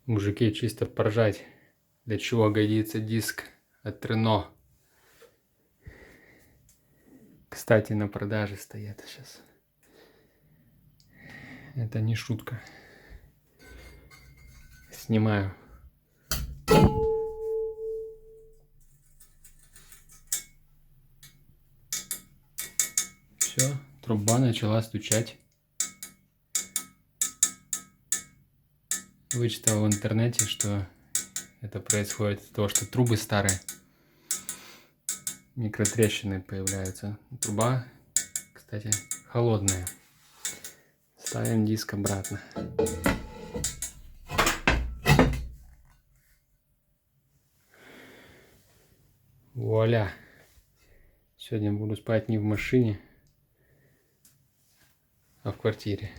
Мужики, чисто поржать, для чего годится диск от Рено. Кстати, на продаже стоят сейчас. Это не шутка. Снимаю. Все, труба начала стучать. Вычитал в интернете, что это происходит из-за того, что трубы старые. Микротрещины появляются. Труба, кстати, холодная. Ставим диск обратно. Вуаля! Сегодня буду спать не в машине, а в квартире.